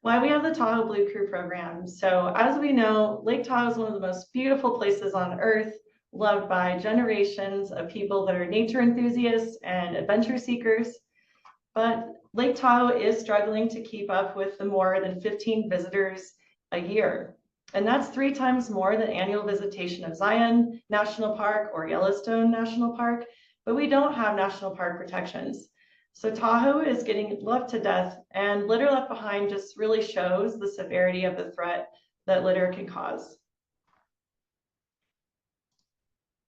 Why we have the Tahoe Blue Crew program. So as we know, Lake Tahoe is one of the most beautiful places on earth, loved by generations of people that are nature enthusiasts and adventure seekers. But Lake Tahoe is struggling to keep up with the more than 15 visitors a year. And that's 3 times more than annual visitation of Zion National Park or Yellowstone National Park, but we don't have national park protections. So Tahoe is getting left to death, and litter left behind just really shows the severity of the threat that litter can cause.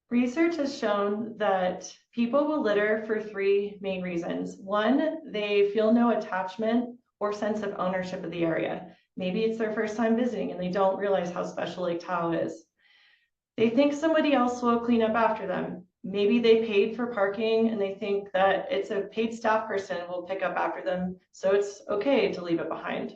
Research has shown that people will litter for 3 main reasons. 1, they feel no attachment or sense of ownership of the area. Maybe it's their first time visiting and they don't realize how special Lake Tahoe is. They think somebody else will clean up after them. Maybe they paid for parking and they think that it's a paid staff person will pick up after them, so it's okay to leave it behind.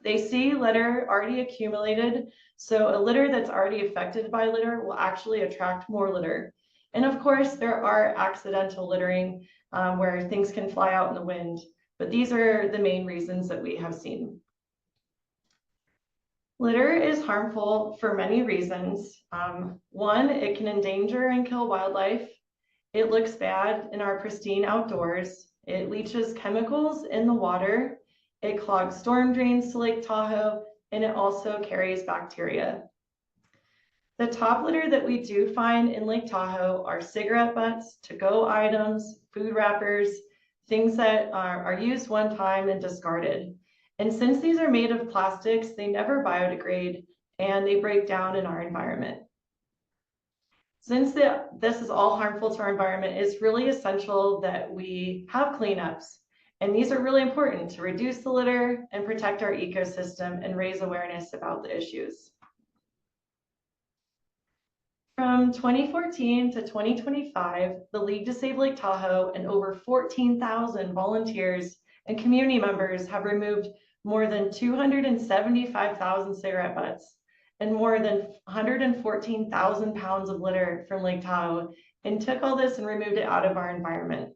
They see litter already accumulated, so a litter that's already affected by litter will actually attract more litter. And of course, there are accidental littering where things can fly out in the wind, but these are the main reasons that we have seen. Litter is harmful for many reasons. 1, it can endanger and kill wildlife. It looks bad in our pristine outdoors. It leaches chemicals in the water. It clogs storm drains to Lake Tahoe, and it also carries bacteria. The top litter that we do find in Lake Tahoe are cigarette butts, to-go items, food wrappers, things that are used one time and discarded. And since these are made of plastics, they never biodegrade and they break down in our environment. Since this is all harmful to our environment, it's really essential that we have cleanups. And these are really important to reduce the litter and protect our ecosystem and raise awareness about the issues. From 2014 to 2025, the League to Save Lake Tahoe and over 14,000 volunteers and community members have removed more than 275,000 cigarette butts and more than 114,000 pounds of litter from Lake Tahoe, and took all this and removed it out of our environment.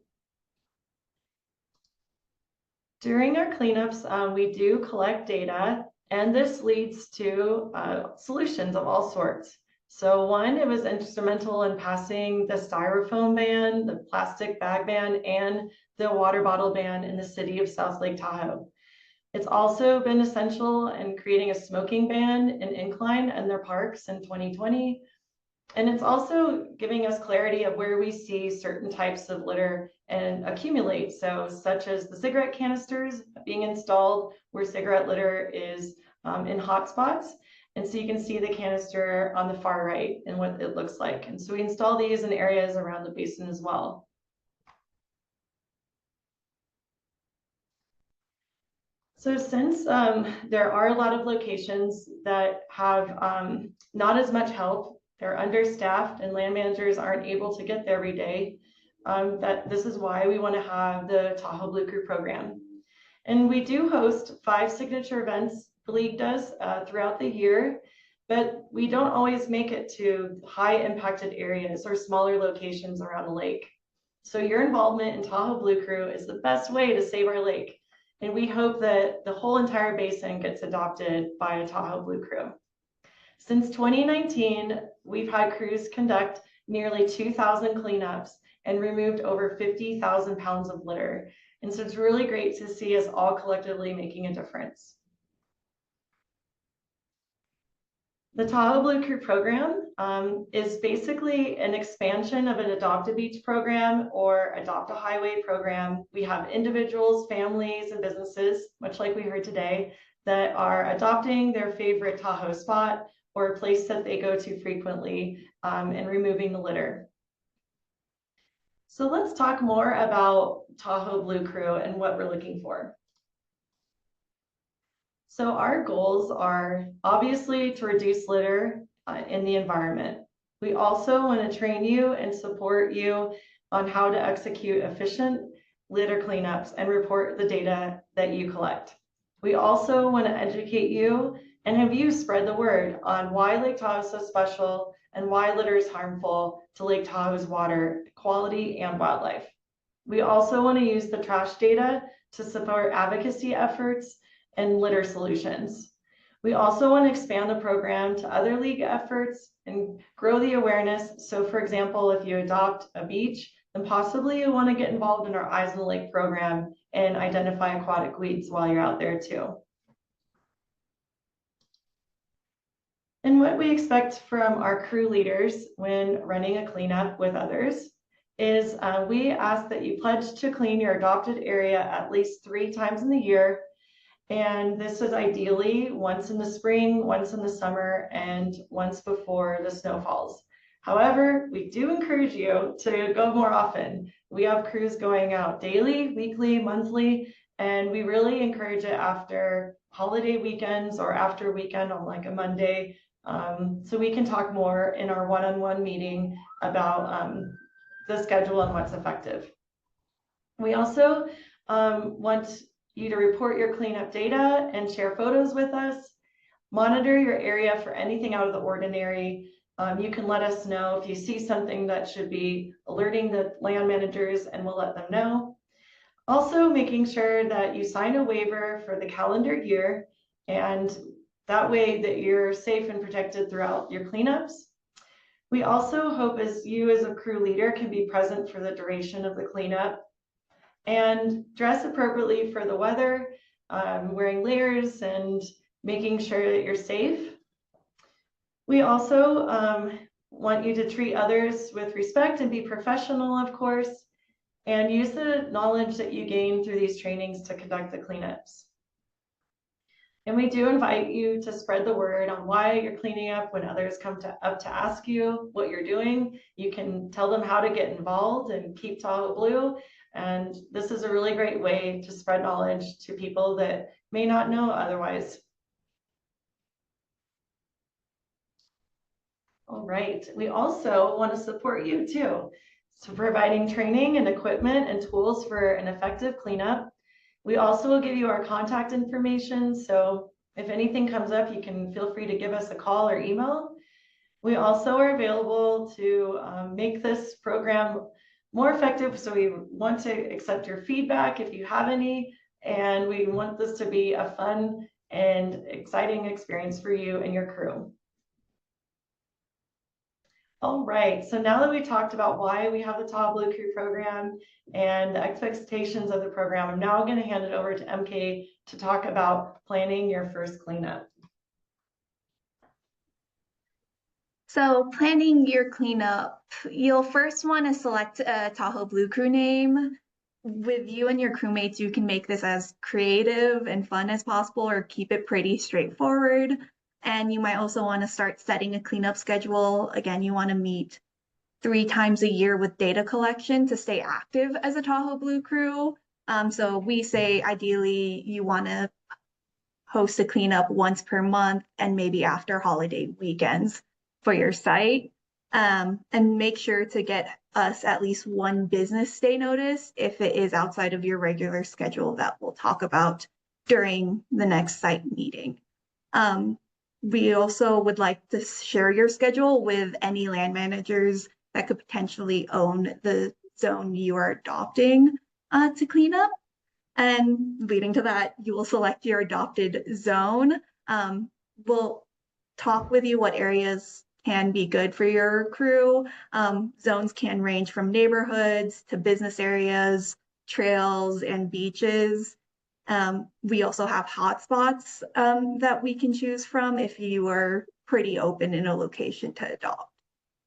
During our cleanups, we do collect data, and this leads to solutions of all sorts. So 1, it was instrumental in passing the styrofoam ban, the plastic bag ban, and the water bottle ban in the city of South Lake Tahoe. It's also been essential in creating a smoking ban in Incline and their parks in 2020. And it's also giving us clarity of where we see certain types of litter and accumulate. So such as the cigarette canisters being installed where cigarette litter is in hotspots. And so you can see the canister on the far right and what it looks like. And so we install these in areas around the basin as well. So since there are a lot of locations that have not as much help, they're understaffed and land managers aren't able to get there every day, this is why we want to have the Tahoe Blue Crew program. And we do host 5 signature events, the League does, throughout the year, but we don't always make it to high impacted areas or smaller locations around the lake. So your involvement in Tahoe Blue Crew is the best way to save our lake. And we hope that the whole entire basin gets adopted by a Tahoe Blue Crew. Since 2019, we've had crews conduct nearly 2,000 cleanups and removed over 50,000 pounds of litter. And so it's really great to see us all collectively making a difference. The Tahoe Blue Crew program is basically an expansion of an Adopt a Beach program or Adopt a Highway program. We have individuals, families, and businesses, much like we heard today, that are adopting their favorite Tahoe spot or a place that they go to frequently and removing the litter. So let's talk more about Tahoe Blue Crew and what we're looking for. So our goals are obviously to reduce litter in the environment. We also want to train you and support you on how to execute efficient litter cleanups and report the data that you collect. We also want to educate you and have you spread the word on why Lake Tahoe is so special and why litter is harmful to Lake Tahoe's water quality and wildlife. We also want to use the trash data to support advocacy efforts and litter solutions. We also want to expand the program to other league efforts and grow the awareness. So for example, if you adopt a beach, then possibly you want to get involved in our Eyes on the Lake program and identify aquatic weeds while you're out there too. And what we expect from our crew leaders when running a cleanup with others is we ask that you pledge to clean your adopted area at least 3 times in the year. And this is ideally once in the spring, once in the summer, and once before the snow falls. However, we do encourage you to go more often. We have crews going out daily, weekly, monthly, and we really encourage it after holiday weekends or after a weekend on like a Monday. So we can talk more in our one-on-one meeting about the schedule and what's effective. We also want you to report your cleanup data and share photos with us. Monitor your area for anything out of the ordinary. You can let us know if you see something that should be alerting the land managers, and we'll let them know. Also, making sure that you sign a waiver for the calendar year, and that way that you're safe and protected throughout your cleanups. We also hope as you as a crew leader can be present for the duration of the cleanup and dress appropriately for the weather, wearing layers and making sure that you're safe. We also want you to treat others with respect and be professional, of course, and use the knowledge that you gain through these trainings to conduct the cleanups. And we do invite you to spread the word on why you're cleaning up. When others come up to ask you what you're doing, you can tell them how to get involved and keep Tahoe Blue. And this is a really great way to spread knowledge to people that may not know otherwise. All right, we also want to support you too. So providing training and equipment and tools for an effective cleanup. We also will give you our contact information. So if anything comes up, you can feel free to give us a call or email. We also are available to make this program more effective. So we want to accept your feedback if you have any, and we want this to be a fun and exciting experience for you and your crew. All right, so now that we talked about why we have the Tahoe Blue Crew program and the expectations of the program, I'm now going to hand it over to MK to talk about planning your first cleanup. So planning your cleanup, you'll first want to select a Tahoe Blue Crew name. With you and your crewmates, you can make this as creative and fun as possible or keep it pretty straightforward. And you might also want to start setting a cleanup schedule. Again, you want to meet 3 times a year with data collection to stay active as a Tahoe Blue Crew. So we say ideally you want to host a cleanup once per month and maybe after holiday weekends for your site. And make sure to get us at least 1 business day notice if it is outside of your regular schedule that we'll talk about during the next site meeting. We also would like to share your schedule with any land managers that could potentially own the zone you are adopting to clean up. And leading to that, you will select your adopted zone. We'll talk with you what areas can be good for your crew. Zones can range from neighborhoods to business areas, trails, and beaches. We also have hotspots that we can choose from if you are pretty open in a location to adopt.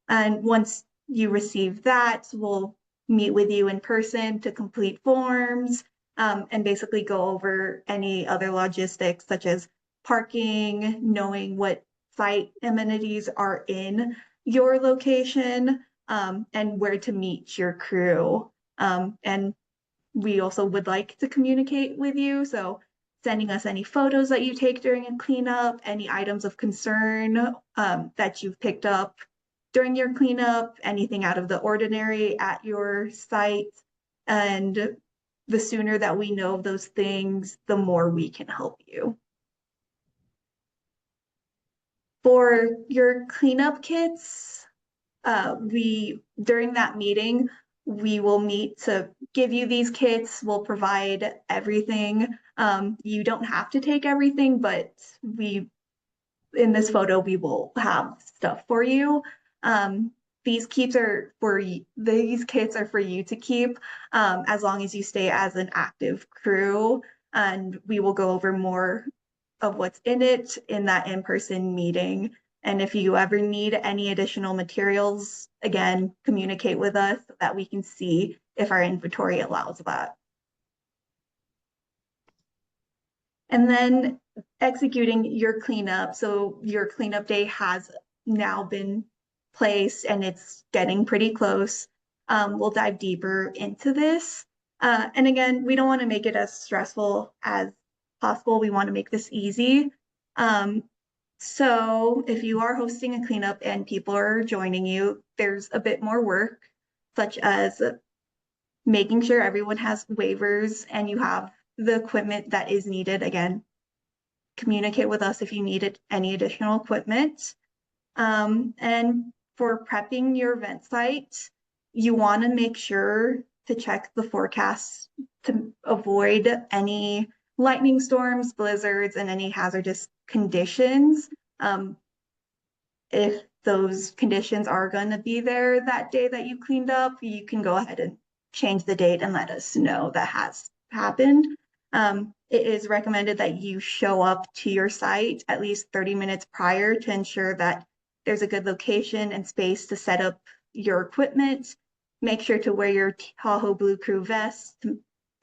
And once you receive that, we'll meet with you in person to complete forms and basically go over any other logistics such as parking, knowing what site amenities are in your location, and where to meet your crew. And we also would like to communicate with you. So sending us any photos that you take during a cleanup, any items of concern that you've picked up during your cleanup, anything out of the ordinary at your site. And the sooner that we know of those things, the more we can help you. For your cleanup kits, during that meeting, we will meet to give you these kits. We'll provide everything You don't have to take everything, but in this photo, we will have stuff for you. These kits are for you to keep as long as you stay as an active crew, and we will go over more of what's in it in that in-person meeting. And if you ever need any additional materials, again, communicate with us so that we can see if our inventory allows that. And then executing your cleanup. So your cleanup day has now been placed and it's getting pretty close. We'll dive deeper into this. And again, we don't want to make it as stressful as possible. We want to make this easy. So if you are hosting a cleanup and people are joining you, there's a bit more work, such as making sure everyone has waivers and you have the equipment that is needed. Again, communicate with us if you needed any additional equipment. And for prepping your event site, you want to make sure to check the forecast to avoid any lightning storms, blizzards, and any hazardous conditions. If those conditions are going to be there that day that you cleaned up, you can go ahead and change the date and let us know that has happened. It is recommended that you show up to your site at least 30 minutes prior to ensure that there's a good location and space to set up your equipment. Make sure to wear your Tahoe Blue Crew vest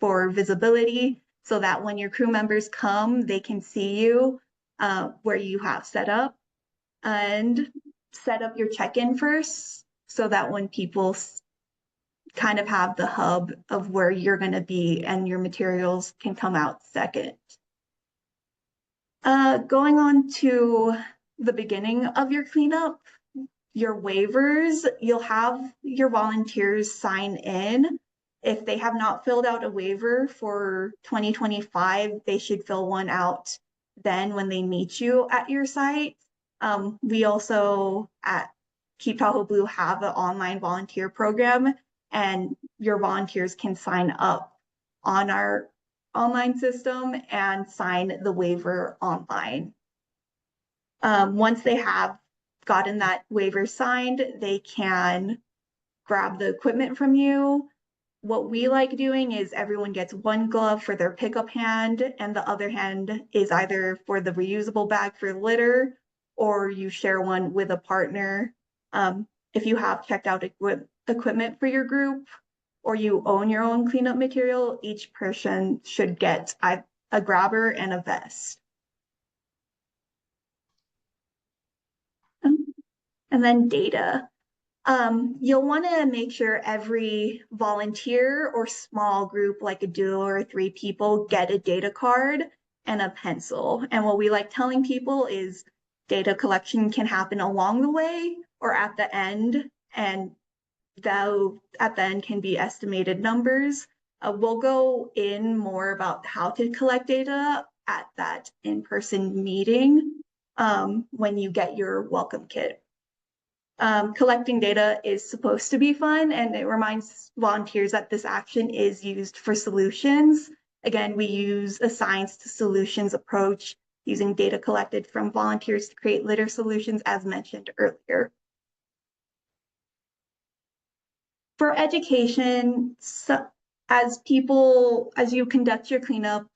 for visibility so that when your crew members come, they can see you where you have set up. And set up your check-in first so that when people kind of have the hub of where you're going to be and your materials can come out second. Going on to the beginning of your cleanup, your waivers, you'll have your volunteers sign in. If they have not filled out a waiver for 2025, they should fill one out then when they meet you at your site. We also at Keep Tahoe Blue have an online volunteer program, and your volunteers can sign up on our online system and sign the waiver online. Once they have gotten that waiver signed, they can grab the equipment from you. What we like doing is everyone gets one glove for their pickup hand, and the other hand is either for the reusable bag for litter, or you share one with a partner. If you have checked out equipment for your group, or you own your own cleanup material, each person should get a grabber and a vest. And then data. You'll want to make sure every volunteer or small group, like a duo or 3 people, get a data card and a pencil. And what we like telling people is data collection can happen along the way or at the end, and though at the end can be estimated numbers. We'll go in more about how to collect data at that in-person meeting when you get your welcome kit. Collecting data is supposed to be fun, and it reminds volunteers that this action is used for solutions. Again, we use a science to solutions approach using data collected from volunteers to create litter solutions, as mentioned earlier. For education, as you conduct your cleanup,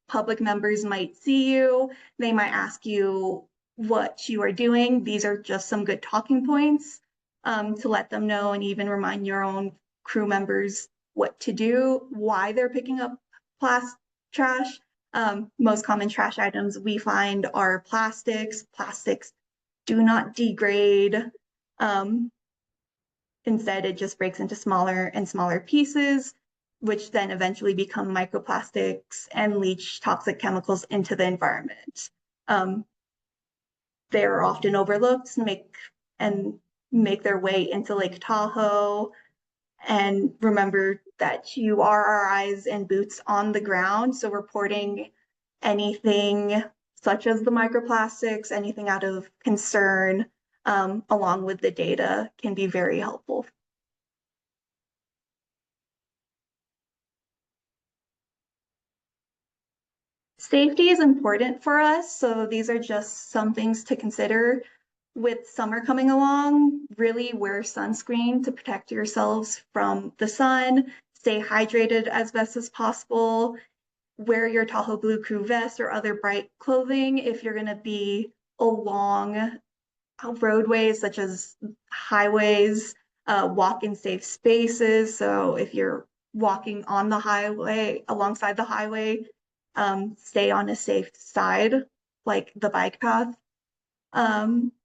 public members might see you. They might ask you what you are doing. These are just some good talking points to let them know, and even remind your own crew members what to do, why they're picking up trash. Most common trash items we find are plastics. Plastics do not degrade. Instead, it just breaks into smaller and smaller pieces, which then eventually become microplastics and leach toxic chemicals into the environment. They're often overlooked and make their way into Lake Tahoe. And remember that you are our eyes and boots on the ground. So reporting anything such as the microplastics, anything out of concern, along with the data can be very helpful. Safety is important for us, so these are just some things to consider. With summer coming along, really wear sunscreen to protect yourselves from the sun, stay hydrated as best as possible, wear your Tahoe Blue Crew vest or other bright clothing if you're going to be along roadways such as highways, walk in safe spaces. So if you're walking on the highway, alongside the highway, stay on a safe side, like the bike path.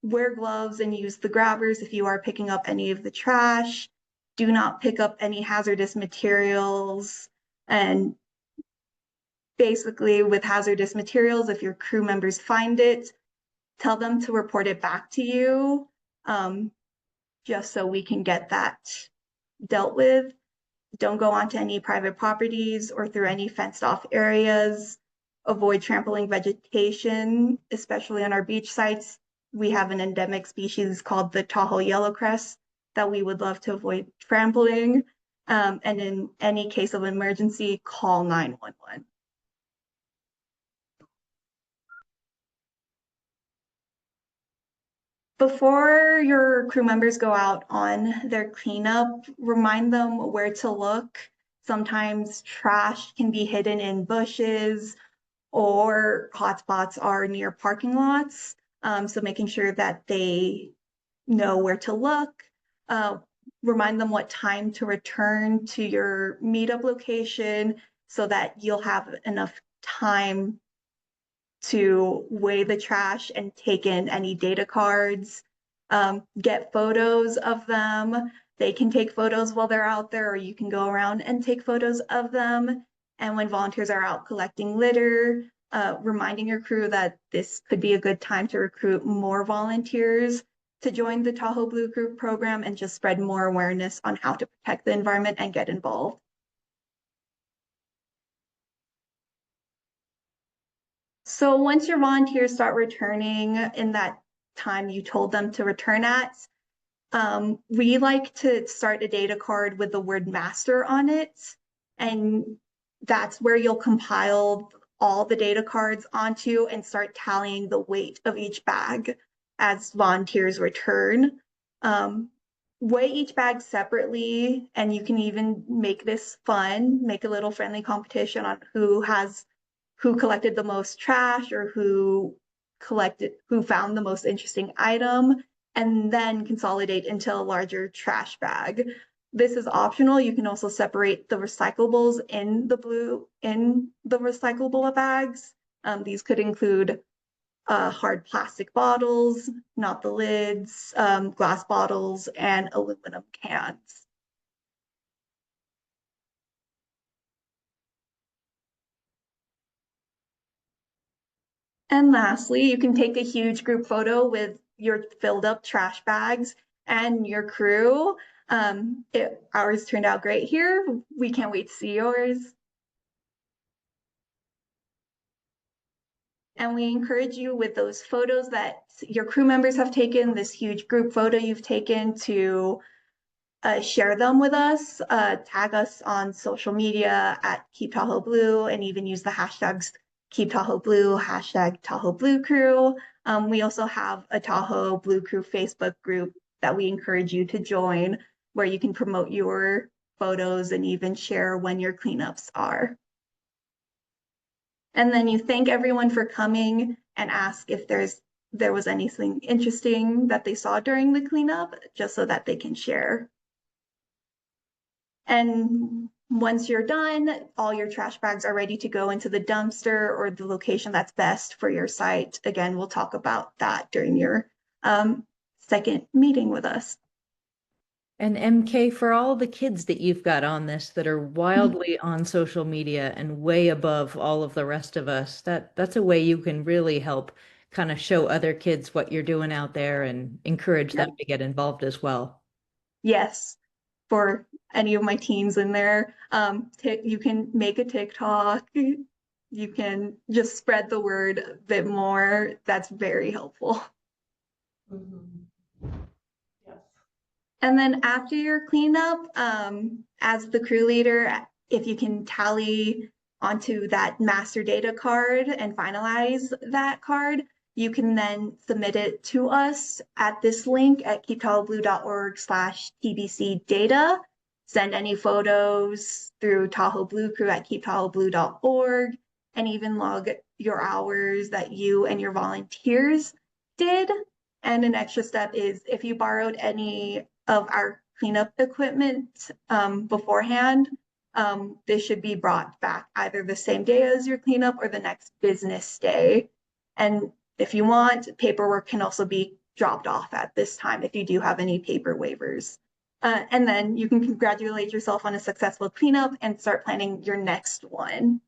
Wear gloves and use the grabbers if you are picking up any of the trash. Do not pick up any hazardous materials. And basically, with hazardous materials, if your crew members find it, tell them to report it back to you, just so we can get that dealt with. Don't go onto any private properties or through any fenced off areas. Avoid trampling vegetation, especially on our beach sites. We have an endemic species called the Tahoe yellowcrest that we would love to avoid trampling. And in any case of emergency, call 911. Before your crew members go out on their cleanup, remind them where to look. Sometimes trash can be hidden in bushes or hotspots are near parking lots. So making sure that they know where to look. Remind them what time to return to your meetup location so that you'll have enough time to weigh the trash and take in any data cards. Get photos of them. They can take photos while they're out there, or you can go around and take photos of them. And when volunteers are out collecting litter, reminding your crew that this could be a good time to recruit more volunteers to join the Tahoe Blue Crew program and just spread more awareness on how to protect the environment and get involved. So once your volunteers start returning in that time you told them to return at, we like to start a data card with the word master on it. And that's where you'll compile all the data cards onto and start tallying the weight of each bag as volunteers return. Weigh each bag separately, and you can even make this fun, make a little friendly competition on who collected the most trash or who found the most interesting item, and then consolidate into a larger trash bag. This is optional. You can also separate the recyclables in the recyclable bags. These could include hard plastic bottles, not the lids, glass bottles, and aluminum cans. And lastly, you can take a huge group photo with your filled up trash bags and your crew. Ours turned out great here. We can't wait to see yours. And we encourage you with those photos that your crew members have taken, this huge group photo you've taken, to share them with us, tag us on social media at Keep Tahoe Blue, and even use the hashtags Keep Tahoe Blue, hashtag Tahoe Blue Crew. We also have a Tahoe Blue Crew Facebook group that we encourage you to join, where you can promote your photos and even share when your cleanups are. And then you thank everyone for coming and ask if there was anything interesting that they saw during the cleanup, just so that they can share. And once you're done, all your trash bags are ready to go into the dumpster or the location that's best for your site. Again, we'll talk about that during your second meeting with us. And MK, for all the kids that you've got on this that are wildly on social media and way above all of the rest of us, that's a way you can really help kind of show other kids what you're doing out there and encourage them to get involved as well. Yes, for any of my teens in there, you can make a TikTok. You can just spread the word a bit more. That's very helpful. Mm-hmm. Yes. And then after your cleanup, as the crew leader, if you can tally onto that master data card and finalize that card, you can then submit it to us at this link at keeptahoeblue.org/TBC data. Send any photos through Tahoe Blue Crew at keeptahoeblue.org, and even log your hours that you and your volunteers did. And an extra step is if you borrowed any of our cleanup equipment beforehand, this should be brought back either the same day as your cleanup or the next business day. And if you want, paperwork can also be dropped off at this time if you do have any paper waivers. And then you can congratulate yourself on a successful cleanup and start planning your next one.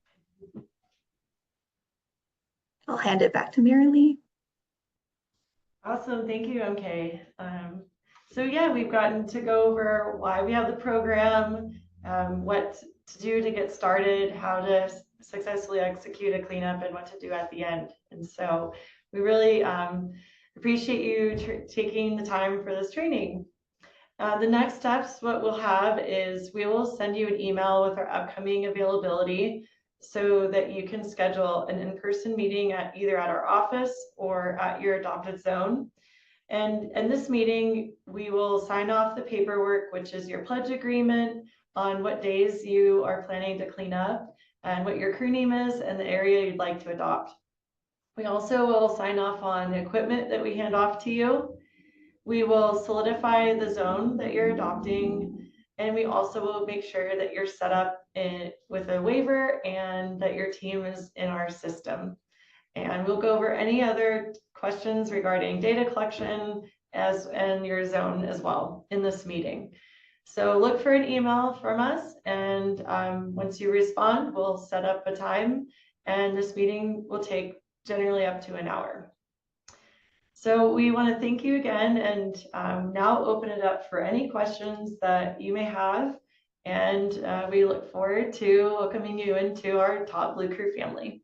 I'll hand it back to Mary Lee. Awesome, thank you, MK. So yeah, we've gotten to go over why we have the program, what to do to get started, how to successfully execute a cleanup, and what to do at the end. And so we really appreciate you taking the time for this training. The next steps, what we'll have is we will send you an email with our upcoming availability so that you can schedule an in-person meeting at either at our office or at your adopted zone. And in this meeting, we will sign off the paperwork, which is your pledge agreement on what days you are planning to clean up and what your crew name is and the area you'd like to adopt. We also will sign off on the equipment that we hand off to you. We will solidify the zone that you're adopting, and we also will make sure that you're set up with a waiver and that your team is in our system. And we'll go over any other questions regarding data collection and your zone as well in this meeting. So look for an email from us, and once you respond, we'll set up a time, and this meeting will take generally up to an hour. So we want to thank you again, and now open it up for any questions that you may have. And we look forward to welcoming you into our Tahoe Blue Crew family.